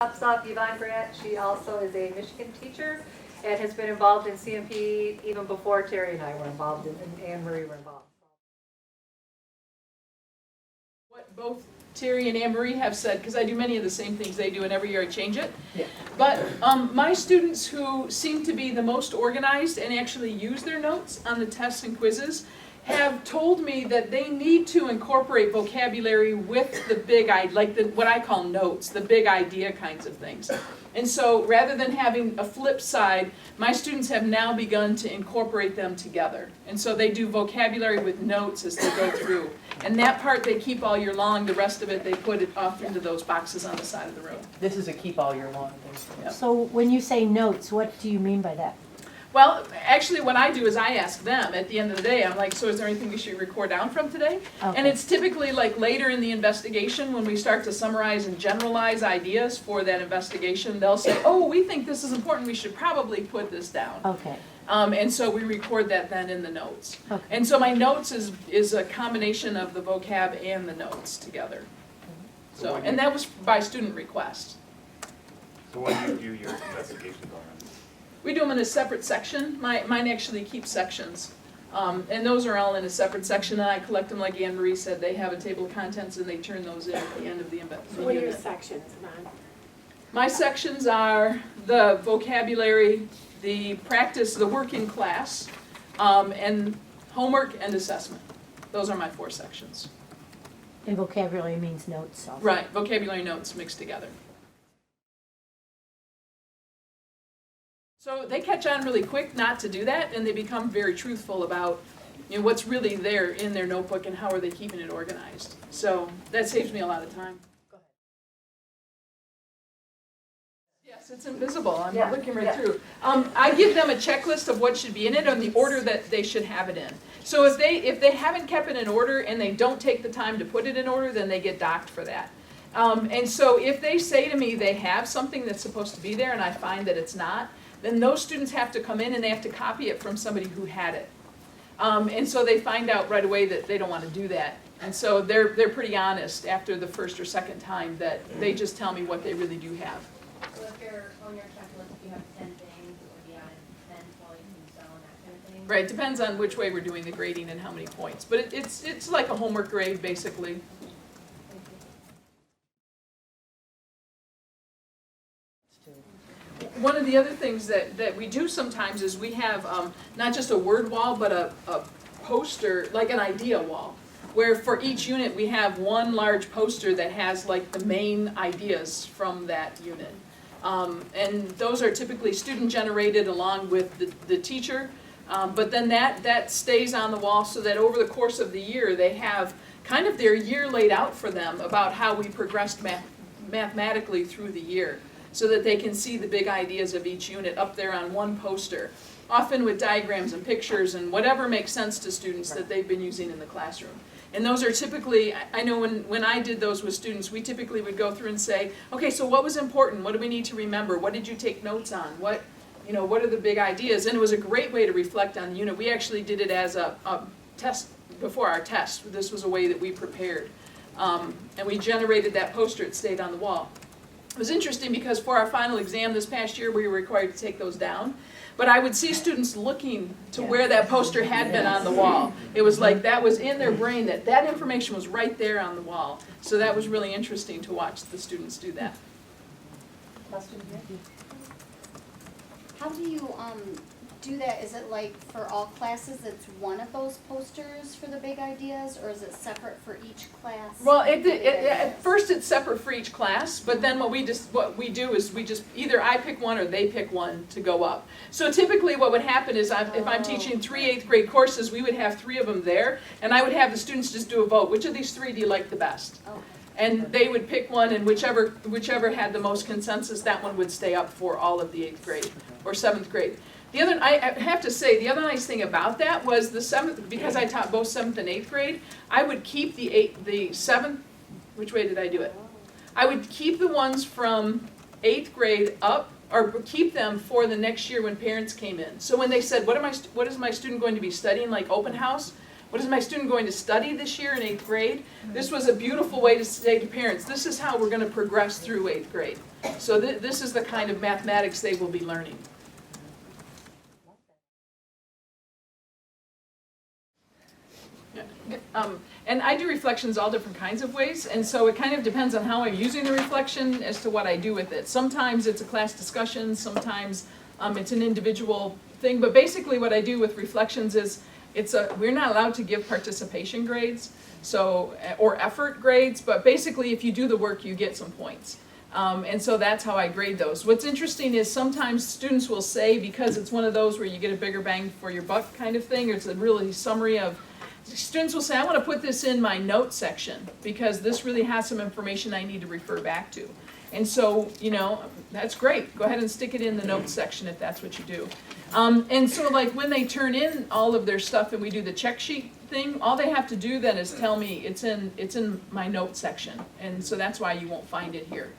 Pops up Yvonne Grant. She also is a Michigan teacher and has been involved in CMP even before Terry and I were involved and Anne Marie were involved. What both Terry and Anne Marie have said, because I do many of the same things they do, and every year I change it. Yeah. But my students who seem to be the most organized and actually use their notes on the tests and quizzes have told me that they need to incorporate vocabulary with the big idea, like what I call notes, the big idea kinds of things. And so rather than having a flip side, my students have now begun to incorporate them together. And so they do vocabulary with notes as they go through. And that part they keep all year long, the rest of it they put it off into those boxes on the side of the room. This is a keep all year long thing. Yep. So when you say notes, what do you mean by that? Well, actually what I do is I ask them at the end of the day, I'm like, so is there anything we should record down from today? Okay. And it's typically like later in the investigation when we start to summarize and generalize ideas for that investigation, they'll say, oh, we think this is important, we should probably put this down. Okay. And so we record that then in the notes. Okay. And so my notes is a combination of the vocab and the notes together. So, and that was by student request. So when do you do your investigations on them? We do them in a separate section. Mine actually keeps sections. And those are all in a separate section, and I collect them like Anne Marie said. They have a table of contents and they turn those in at the end of the unit. So what are your sections, Yvonne? My sections are the vocabulary, the practice, the work in class, and homework and assessment. Those are my 4 sections. And vocabulary means notes also. Right, vocabulary notes mixed together. So they catch on really quick not to do that, and they become very truthful about what's really there in their notebook and how are they keeping it organized. So that saves me a lot of time. Go ahead. Yes, it's invisible. I'm looking right through. I give them a checklist of what should be in it and the order that they should have it in. So if they haven't kept it in order and they don't take the time to put it in order, then they get docked for that. And so if they say to me they have something that's supposed to be there and I find that it's not, then those students have to come in and they have to copy it from somebody who had it. And so they find out right away that they don't want to do that. And so they're pretty honest after the first or second time that they just tell me what they really do have. So if you're on your checklist, you have 10 things, or you add 10 points and so on, that kind of thing? Right, depends on which way we're doing the grading and how many points. But it's like a homework grade, basically. One of the other things that we do sometimes is we have not just a word wall, but a poster, like an idea wall, where for each unit we have one large poster that has like the main ideas from that unit. And those are typically student generated along with the teacher, but then that stays on the wall so that over the course of the year they have kind of their year laid out for them about how we progressed mathematically through the year, so that they can see the big ideas of each unit up there on one poster, often with diagrams and pictures and whatever makes sense to students that they've been using in the classroom. And those are typically, I know when I did those with students, we typically would go through and say, okay, so what was important? What do we need to remember? What did you take notes on? What are the big ideas? And it was a great way to reflect on the unit. We actually did it as a test before our test. This was a way that we prepared. And we generated that poster, it stayed on the wall. It was interesting because for our final exam this past year, we were required to take those down. But I would see students looking to where that poster had been on the wall. It was like that was in their brain, that information was right there on the wall. So that was really interesting to watch the students do that. Question here? How do you do that? Is it like for all classes, it's one of those posters for the big ideas, or is it separate for each class? Well, at first it's separate for each class, but then what we do is we just either I pick one or they pick one to go up. So typically what would happen is if I'm teaching 3 8th grade courses, we would have 3 of them there, and I would have the students just do a vote. Which of these 3 do you like the best? Okay. And they would pick one, and whichever had the most consensus, that one would stay up for all of the 8th grade or 7th grade. I have to say, the other nice thing about that was the 7th, because I taught both 7th and 8th grade, I would keep the 7th, which way did I do it? I would keep the ones from 8th grade up, or keep them for the next year when parents came in. So when they said, what is my student going to be studying, like open house? what is my student going to study this year in 8th grade? This was a beautiful way to say to parents, this is how we're going to progress through 8th grade. So this is the kind of mathematics they will be learning. And I do reflections all different kinds of ways, and so it kind of depends on how I'm using the reflection as to what I do with it. Sometimes it's a class discussion, sometimes it's an individual thing, but basically what I do with reflections is we're not allowed to give participation grades, or effort grades, but basically if you do the work, you get some points. And so that's how I grade those. What's interesting is sometimes students will say, because it's one of those where you get a bigger bang for your buck kind of thing, or it's a really summary of, students will say, I want to put this in my notes section because this really has some information I need to refer back to. And so, that's great. Go ahead and stick it in the notes section if that's what you do. And so like when they turn in all of their stuff and we do the check sheet thing, all they have to do then is tell me it's in my notes section. And so that's why you won't find it here.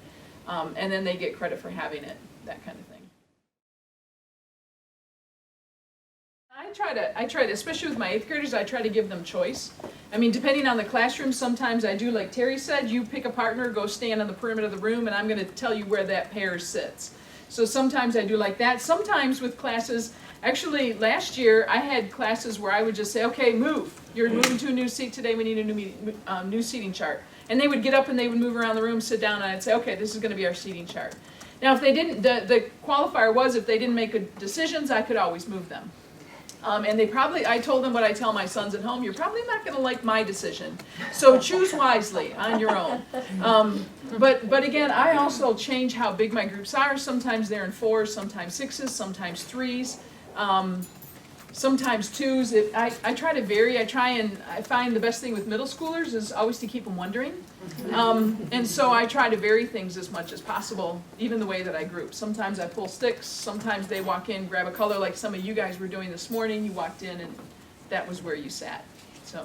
And then they get credit for having it, that kind of thing. I try to, especially with my 8th graders, I try to give them choice. I mean, depending on the classroom, sometimes I do like Terry said, you pick a partner, go stand on the perimeter of the room, and I'm going to tell you where that pair sits. So sometimes I do like that. Sometimes with classes, actually last year I had classes where I would just say, okay, move. You're moving to a new seat today, we need a new seating chart. And they would get up and they would move around the room, sit down, and I'd say, okay, this is going to be our seating chart. Now if they didn't, the qualifier was if they didn't make decisions, I could always move them. And I told them what I tell my sons at home, you're probably not going to like my decision. So choose wisely on your own. But again, I also change how big my groups are. Sometimes they're in 4s, sometimes 6s, sometimes 3s, sometimes 2s. I try to vary. I find the best thing with middle schoolers is always to keep them wondering. And so I try to vary things as much as possible, even the way that I group. Sometimes I pull sticks, sometimes they walk in, grab a color like some of you guys were doing this morning. You walked in and that was where you sat. So.